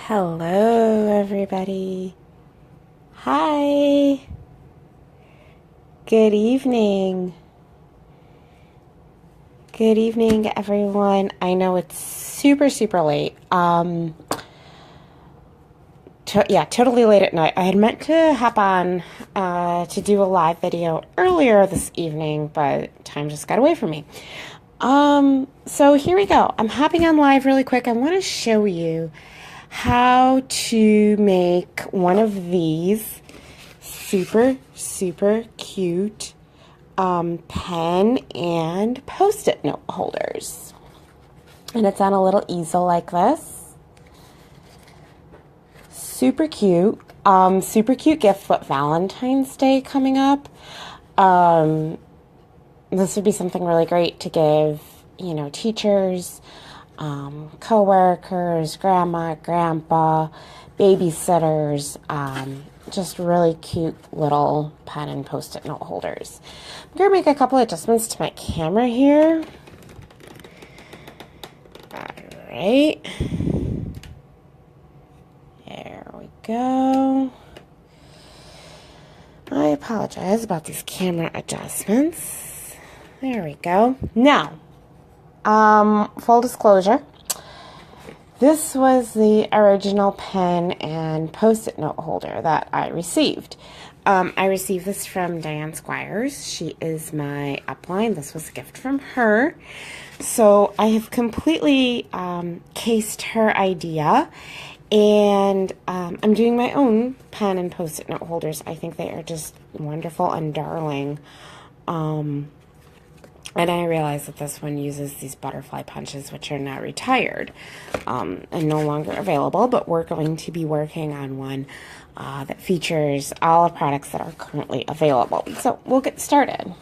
Hello, everybody. Hi. Good evening. Good evening, everyone. I know it's super, super late. Totally late at night. I had meant to hop on to do a live video earlier this evening, but time just got away from me. So here we go. I'm hopping on live really quick. I want to show you how to make one of these super, super cute pen and post-it note holders. And it's on a little easel like this. Super cute. Super cute gift with Valentine's Day coming up. This would be something really great to give, teachers, co-workers, grandma, grandpa, babysitters, just really cute little pen and post-it note holders. I'm going to make a couple adjustments to my camera here. Alright. There we go. I apologize about these camera adjustments. There we go. Now, full disclosure, this was the original pen and post-it note holder that I received. I received this from Diane Squires. She is my upline. This was a gift from her. So I have completely cased her idea, and I'm doing my own pen and post-it note holders. I think they are just wonderful and darling. And I realize that this one uses these butterfly punches, which are now retired and no longer available, but we're going to be working on one that features all the products that are currently available. So we'll get started.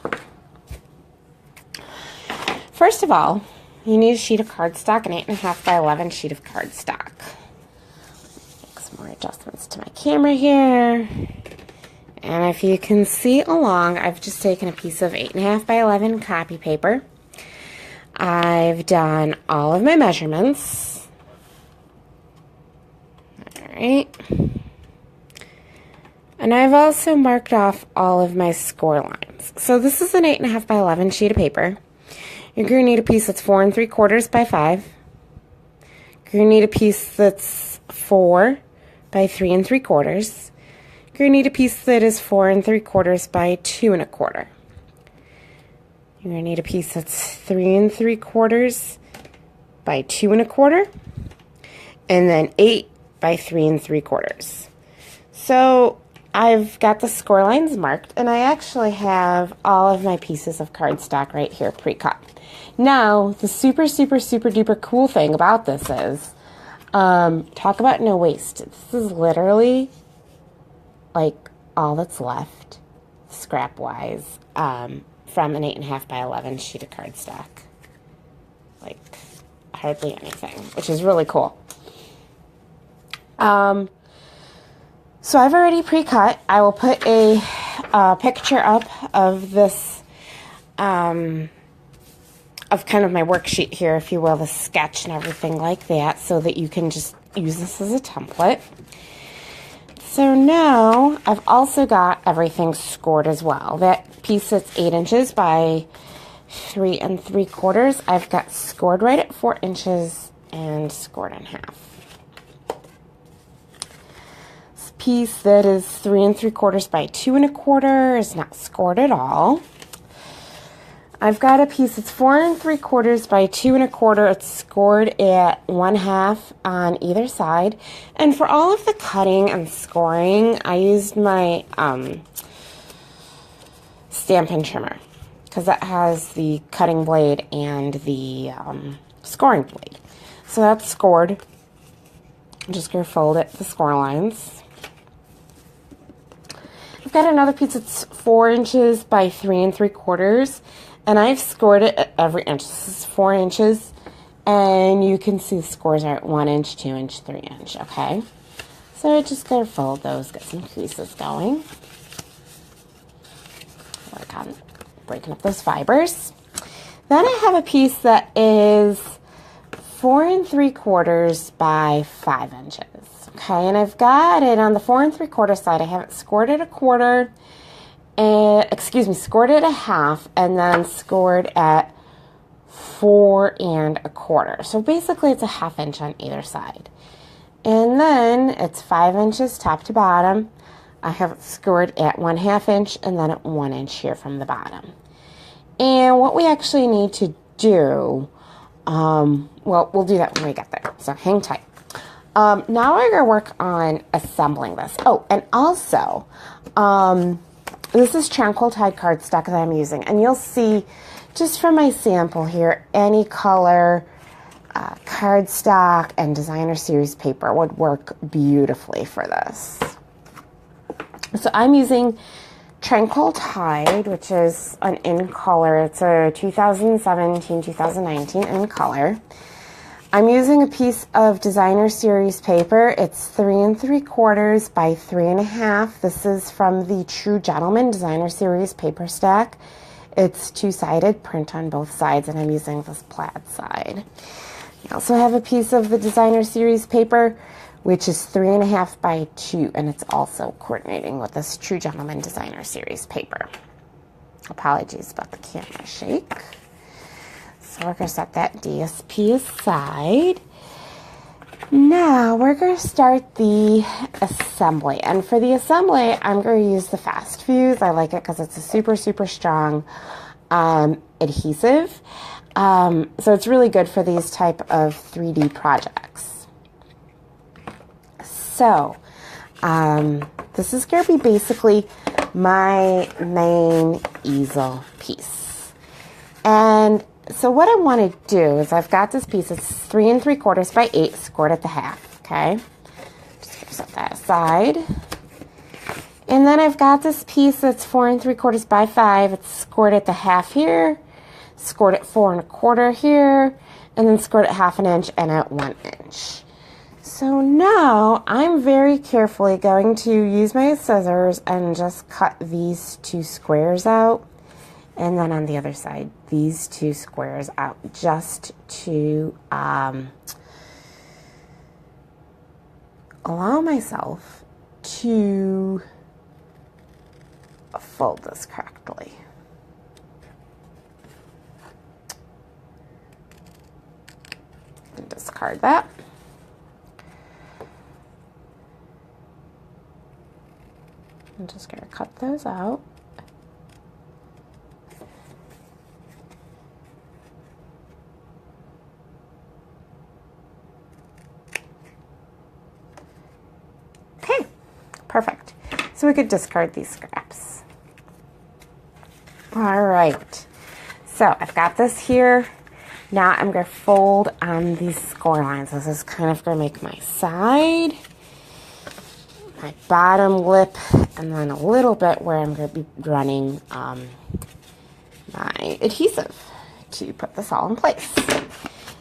First of all, you need a sheet of cardstock, an 8.5 by 11 sheet of cardstock. Make some more adjustments to my camera here. And if you can see along, I've just taken a piece of 8.5 by 11 copy paper. I've done all of my measurements. Alright. And I've also marked off all of my score lines. So this is an 8.5 by 11 sheet of paper. You're going to need a piece that's 4 3/4 by 5. You're going to need a piece that's 4 by 3 3/4. You're going to need a piece that is 4 3/4 by 2 1/4. You're going to need a piece that's 3 3/4 by 2 1/4. And then 8 by 3 3/4. So I've got the score lines marked, and I actually have all of my pieces of cardstock right here pre-cut. Now, the super, super, super duper cool thing about this is, talk about no waste. This is literally like all that's left, scrap-wise, from an 8.5 by 11 sheet of cardstock. Like, hardly anything, which is really cool. So I've already pre-cut. I will put a picture up of this, of kind of my worksheet here, if you will, the sketch and everything like that, so that you can just use this as a template. So now I've also got everything scored as well. That piece that's 8 inches by 3 3/4, I've got scored right at 4 inches and scored in half. This piece that is 3 3/4 by 2 1/4 is not scored at all. I've got a piece that's 4 3/4 by 2 1/4. It's scored at 1/2 on either side. And for all of the cutting and scoring, I used my Stampin' Trimmer, because that has the cutting blade and the scoring blade. So that's scored. I'm just going to fold it, the score lines. I've got another piece that's 4 inches by 3 3/4. And I've scored it at every inch. This is 4 inches, and you can see the scores are at 1 inch, 2 inch, 3 inch, okay? So I just gotta fold those, get some creases going. Work on breaking up those fibers. Then I have a piece that is 4 3/4 by 5 inches. Okay, and I've got it on the 4 3/4 side. I have it scored at a quarter, and scored at a half, and then scored at 4 1/4. So basically it's a 1/2 inch on either side. And then it's 5 inches top to bottom. I have it scored at 1/2 inch and then at 1 inch here from the bottom. And what we actually need to do, well, we'll do that when we get there. So hang tight. Now we're going to work on assembling this. Oh, and also, this is charcoal tied cardstock that I'm using. And you'll see, just from my sample here, any color cardstock and designer series paper would work beautifully for this. So I'm using Tranquil Tide, which is an in color. It's a 2017-2019 in color. I'm using a piece of designer series paper. It's 3 3/4 by 3 1/2. This is from the True Gentleman designer series paper stack. It's two-sided, print on both sides, and I'm using this plaid side. I also have a piece of the designer series paper, which is 3 1/2 by 2, and it's also coordinating with this True Gentleman designer series paper. Apologies about the camera shake. So we're going to set that DSP aside. Now we're going to start the assembly. And for the assembly, I'm going to use the Fast Fuse. I like it because it's a super, super strong adhesive. So it's really good for these type of 3D projects. So this is going to be basically my main easel piece. And so what I want to do is I've got this piece. It's 3 3/4 by 8, scored at the half. Okay, just gonna set that aside. And then I've got this piece that's 4 3/4 by 5. It's scored at the half here, scored at 4 1/4 here, and then scored at 1/2 inch and at 1 inch. So now I'm very carefully going to use my scissors and just cut these 2 squares out. And then on the other side, these 2 squares out, just to allow myself to fold this correctly. And discard that. I'm just going to cut those out. Perfect. So we could discard these scraps. All right. So I've got this here. Now I'm going to fold on these score lines. This is kind of going to make my side, my bottom lip, and then a little bit where I'm going to be running my adhesive to put this all in place.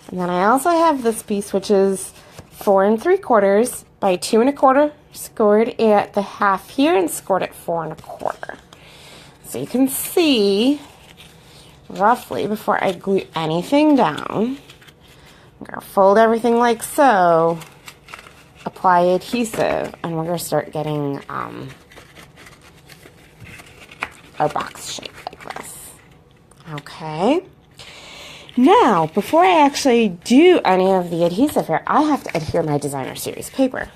And then I also have this piece, which is 4 3/4 by 2 1/4, scored at the half here and scored at 4 1/4. So you can see roughly before I glue anything down, I'm going to fold everything like so, apply adhesive, and we're going to start getting our box shape like this. Okay. Now, before I actually do any of the adhesive here, I have to adhere my designer series paper.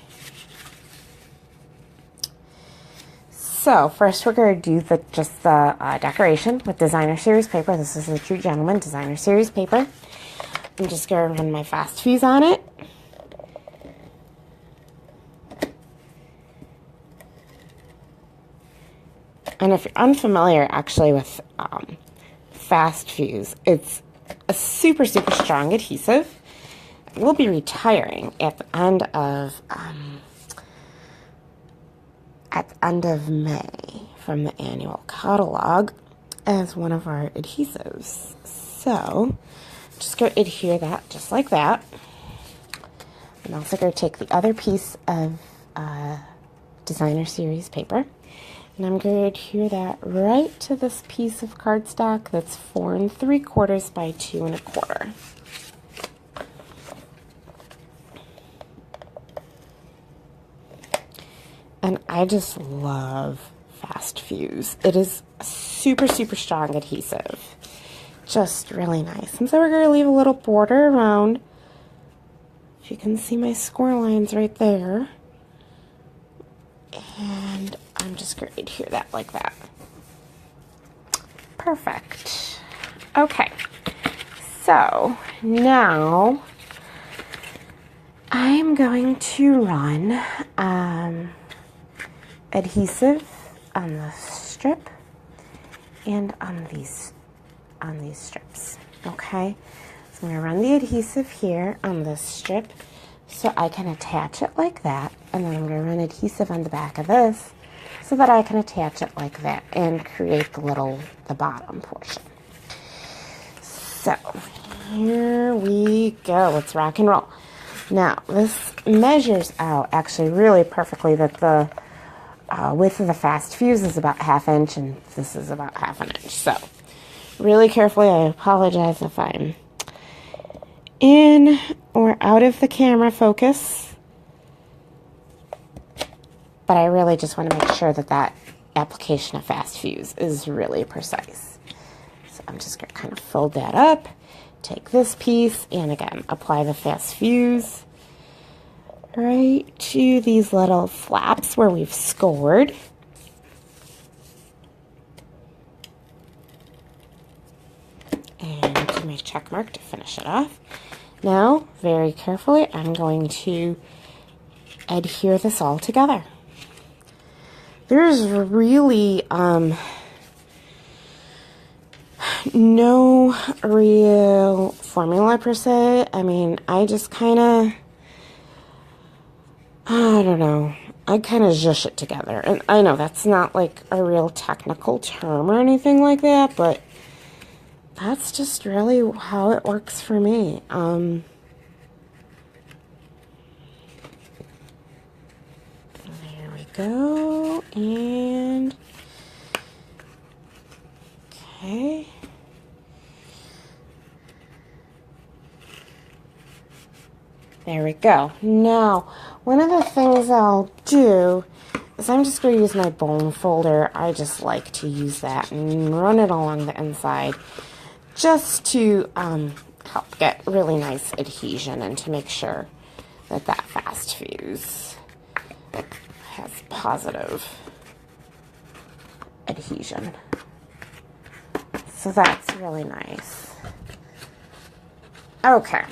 So first we're going to do just the decoration with designer series paper. This is the True Gentleman designer series paper. I'm just going to run my Fast Fuse on it. And if you're unfamiliar actually with Fast Fuse, it's a super, super strong adhesive. We'll be retiring at the end of May from the annual catalog as one of our adhesives. So just going to adhere that just like that. I'm also going to take the other piece of designer series paper, and I'm going to adhere that right to this piece of cardstock that's 4 3/4 by 2 1/4. and I just love Fast Fuse. It is super, super strong adhesive. Just really nice. And so we're going to leave a little border around. If you can see my score lines right there. And I'm just going to adhere that like that. Perfect. Okay. So now I'm going to run adhesive on the strip and on these strips. Okay, so I'm going to run the adhesive here on this strip so I can attach it like that, and then I'm going to run adhesive on the back of this so that I can attach it like that and create the bottom portion. So here we go. Let's rock and roll. Now this measures out actually really perfectly that the width of the Fast Fuse is about 1/2 inch and this is about 1/2 inch. So really carefully, I apologize if I'm in or out of the camera focus, but I really just want to make sure that that application of Fast Fuse is really precise. So I'm just going to kind of fold that up, take this piece, and again, apply the Fast Fuse right to these little flaps where we've scored. And do my check mark to finish it off. Now, very carefully, I'm going to adhere this all together. There's really no real formula per se. I mean, I just kind of, I don't know, I kind of zhush it together. And I know that's not like a real technical term or anything like that, but that's just really how it works for me. There we go, and okay. There we go. Now, one of the things I'll do is I'm just going to use my bone folder. I just like to use that and run it along the inside just to help get really nice adhesion and to make sure that that Fast Fuse has positive adhesion. So that's really nice. Okay.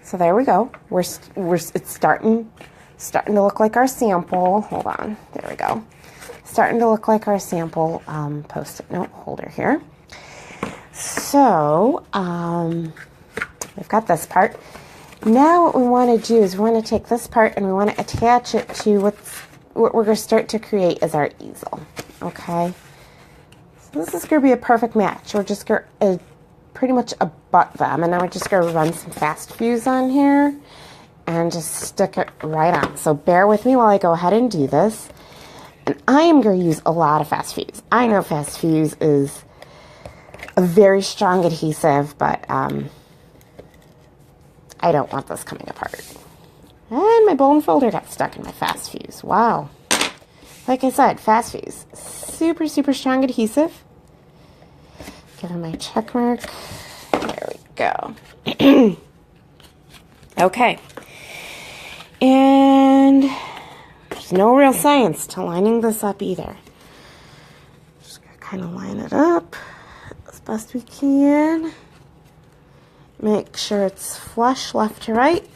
So there we go. It's starting to look like our sample. Hold on. There we go. Starting to look like our sample Post-it note holder here. So we've got this part. Now what we want to do is we want to take this part and we want to attach it to what we're going to start to create as our easel. Okay. So this is going to be a perfect match. We're just going to pretty much abut them, and then we're just going to run some Fast Fuse on here and just stick it right on. So bear with me while I go ahead and do this. And I am going to use a lot of Fast Fuse. I know Fast Fuse is a very strong adhesive, but I don't want this coming apart. And my bone folder got stuck in my Fast Fuse. Wow. Like I said, Fast Fuse. Super, super strong adhesive. Give it my check mark. There we go. Okay. And there's no real science to lining this up either. Just gonna kind of line it up as best we can. Make sure it's flush left to right.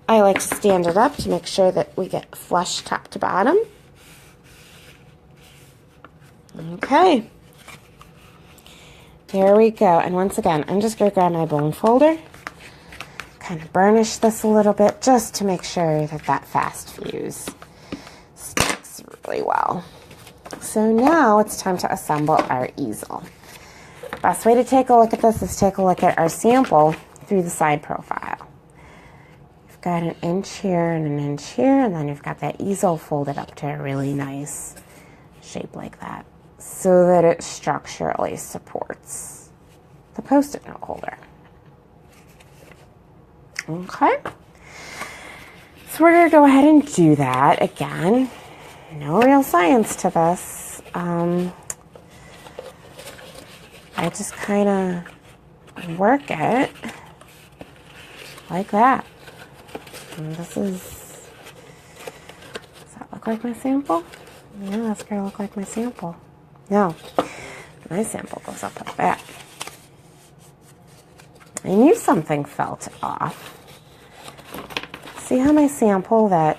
I like to stand it up to make sure that we get flush top to bottom. Okay. There we go. And once again, I'm just going to grab my bone folder, kind of burnish this a little bit just to make sure that that Fast Fuse sticks really well. So now it's time to assemble our easel. Best way to take a look at this is take a look at our sample through the side profile. You've got an inch here and an inch here, and then you've got that easel folded up to a really nice shape like that, so that it structurally supports the Post-it note holder. Okay. So we're going to go ahead and do that again. No real science to this. I just kind of work it like that. And this is, does that look like my sample? Yeah, that's going to look like my sample. No, my sample goes up like that. I knew something felt off. See how my sample, the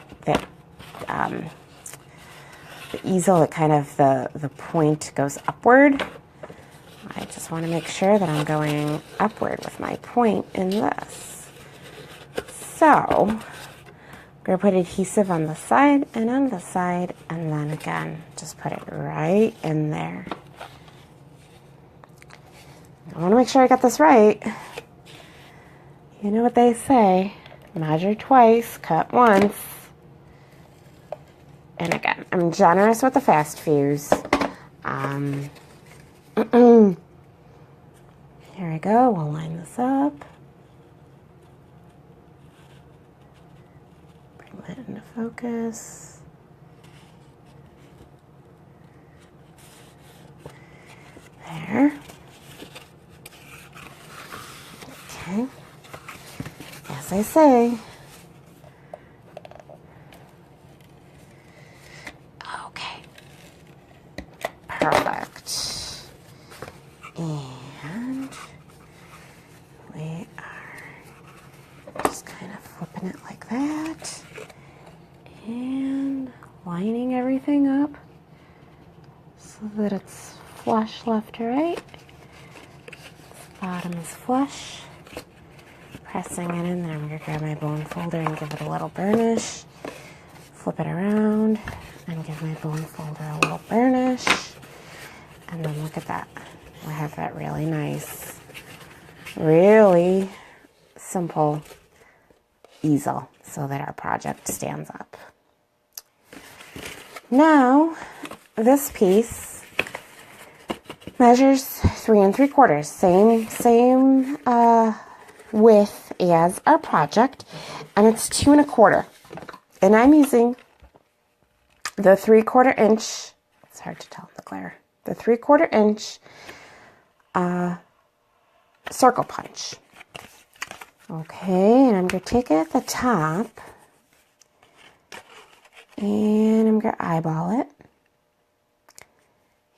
easel, it kind of, the point goes upward? I just want to make sure that I'm going upward with my point in this. So, I'm going to put adhesive on the side and on the side, and then again, just put it right in there. I want to make sure I got this right. You know what they say, measure twice, cut once. And again, I'm generous with the fast fuse. Here we go, we'll line this up. Bring that into focus. There. Okay. As I say. Okay. Perfect. And we are just kind of flipping it like that. And lining everything up so that it's flush left to right. This bottom is flush. Pressing it in there. I'm going to grab my bone folder and give it a little burnish. Flip it around and give my bone folder a little burnish. And then look at that. I have that really nice, really simple easel so that our project stands up. Now, this piece measures 3 3/4, same width as our project, and it's 2 1/4. And I'm using the 3/4 inch. It's hard to tell in the glare. The 3/4 inch circle punch. Okay, and I'm going to take it at the top, and I'm going to eyeball it.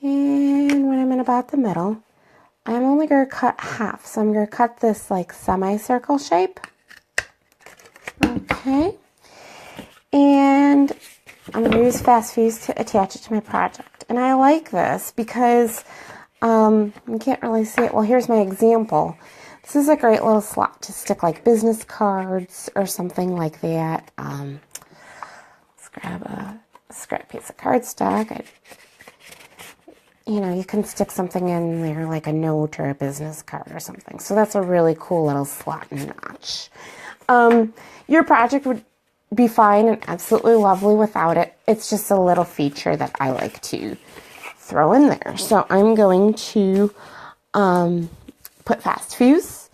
And when I'm in about the middle, I'm only going to cut half. So I'm going to cut this like semicircle shape. Okay. And I'm going to use Fast Fuse to attach it to my project. And I like this because you can't really see it. Well, here's my example. This is a great little slot to stick like business cards or something like that. Let's grab a scrap piece of cardstock. You know, you can stick something in there like a note or a business card or something. So that's a really cool little slot and notch. Your project would be fine and absolutely lovely without it. It's just a little feature that I like to throw in there. So I'm going to put Fast Fuse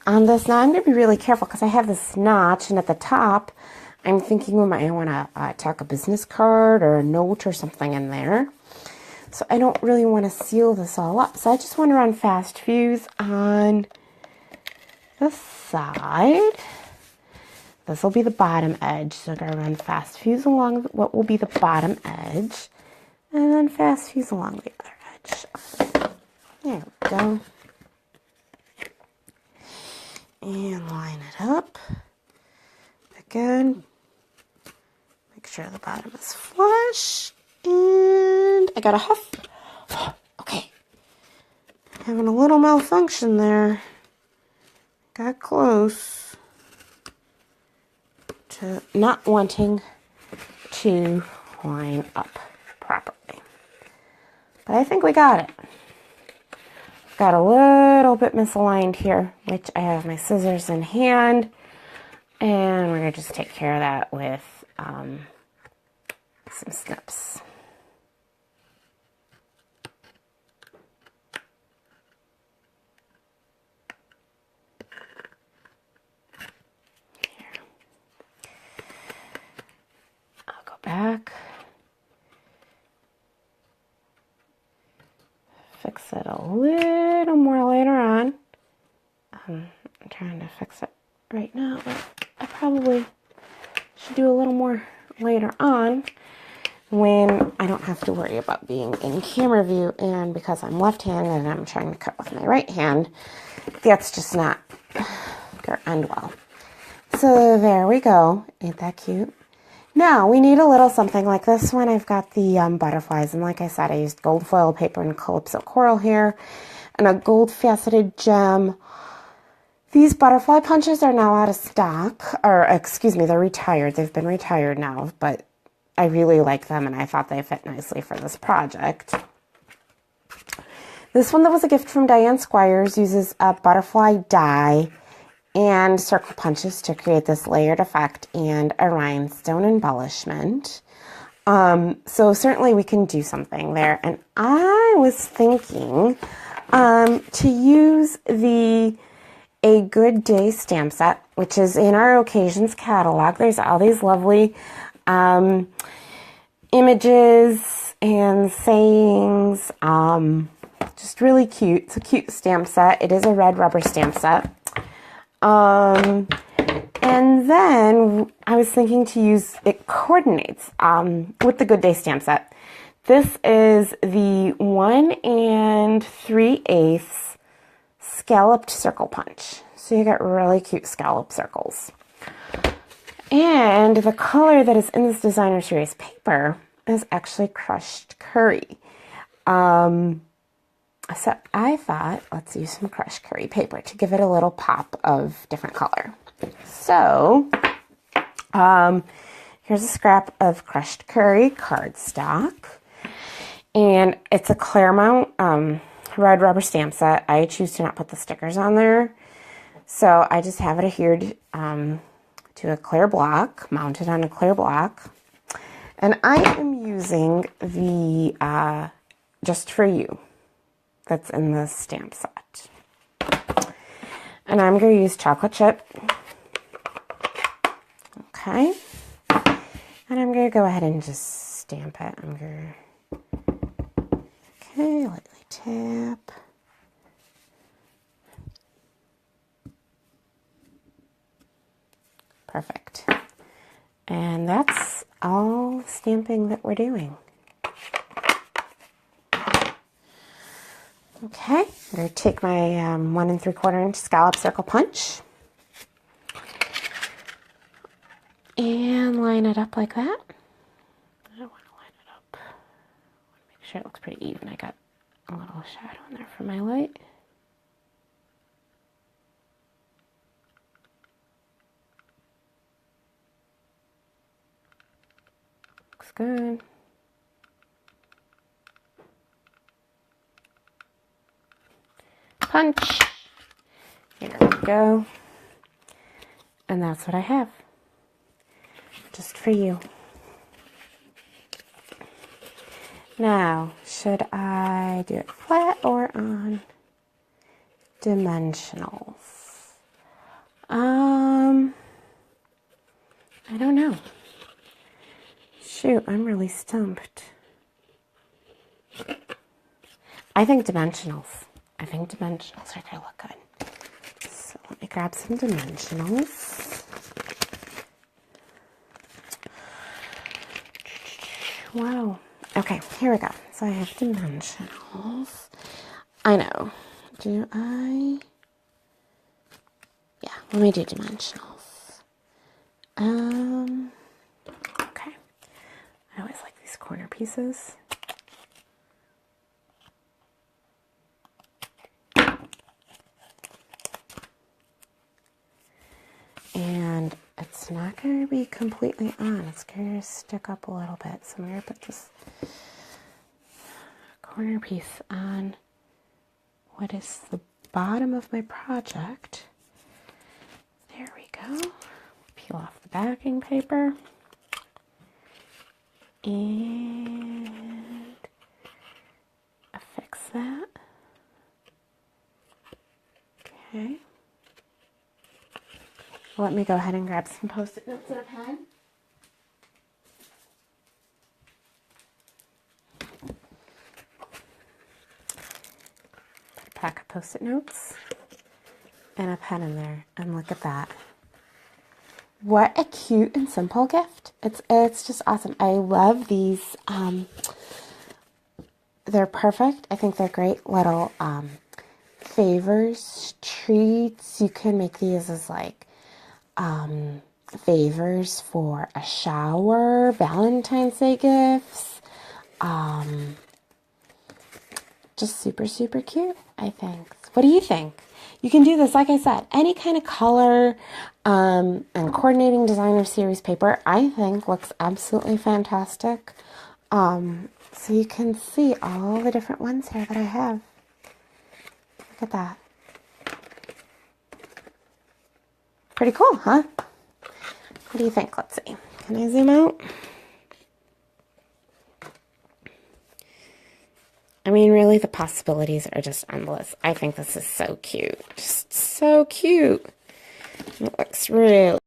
on this. Now I'm going to be really careful because I have this notch, and at the top I'm thinking we might want to tack a business card or a note or something in there. So I don't really want to seal this all up. So I just want to run Fast Fuse on this side. This will be the bottom edge. So I'm going to run Fast Fuse along what will be the bottom edge. And then Fast Fuse along the other edge. There we go. And line it up. Again, make sure the bottom is flush. And I got a huff. Okay. Having a little malfunction there. Got close to not wanting to line up properly. But I think we got it. Got a little bit misaligned here, which I have my scissors in hand. And we're going to just take care of that with some snips. it a little more later on. I'm trying to fix it right now, but I probably should do a little more later on when I don't have to worry about being in camera view, and because I'm left-handed and I'm trying to cut with my right hand, that's just not gonna end well. So there we go. Ain't that cute? Now we need a little something like this one. I've got the butterflies, and like I said, I used gold foil paper and Calypso coral here and a gold faceted gem. These butterfly punches are now out of stock, or excuse me, they're retired. They've been retired now, but I really like them and I thought they fit nicely for this project. This one that was a gift from Diane Squires uses a butterfly die and circle punches to create this layered effect and a rhinestone embellishment. So certainly we can do something there. And I was thinking to use the A Good Day stamp set, which is in our Occasions catalog. There's all these lovely images and sayings, just really cute. It's a cute stamp set. It is a red rubber stamp set. And then I was thinking to use, it coordinates with the Good Day stamp set. This is the 1 3/8 scalloped circle punch. So you get really cute scallop circles. And the color that is in this designer series paper is actually crushed curry. So I thought, let's use some crushed curry paper to give it a little pop of different color. So here's a scrap of crushed curry cardstock. And it's a Claremont red rubber stamp set. I choose to not put the stickers on there. So I just have it adhered to a clear block, mounted on a clear block. And I am using the Just For You that's in the stamp set. And I'm going to use chocolate chip. Okay. And I'm going to go ahead and just stamp it. I'm going to, okay, lightly tap. Perfect. And that's all stamping that we're doing. Okay, I'm going to take my 1 3/4 inch scallop circle punch and line it up like that. I don't want to line it up. I want to make sure it looks pretty even. I got a little shadow in there for my light. Looks good. Punch. Here we go. And that's what I have. Just for you. Now, should I do it flat or on dimensionals? I don't know. Shoot, I'm really stumped. I think dimensionals. I think dimensionals are going to look good. So let me grab some dimensionals. Wow. Okay, here we go. So I have dimensionals. I know. Do I? Yeah, let me do dimensionals. Okay. I always like these corner pieces. And it's not going to be completely on. It's going to stick up a little bit. So I'm going to put this corner piece on what is the bottom of my project. There we go. Peel off the backing paper. And affix that. Okay. Let me go ahead and grab some Post-it notes and a pen. Post-it notes and a pen in there. And look at that. What a cute and simple gift. It's just awesome. I love these. They're perfect. I think they're great little favors, treats. You can make these as like favors for a shower, Valentine's Day gifts. Just super, super cute, I think. What do you think? You can do this, like I said, any kind of color and coordinating designer series paper, I think looks absolutely fantastic. So you can see all the different ones here that I have. Look at that. Pretty cool, huh? What do you think? Let's see. Can I zoom out? I mean, really, the possibilities are just endless. I think this is so cute. Just so cute. It looks really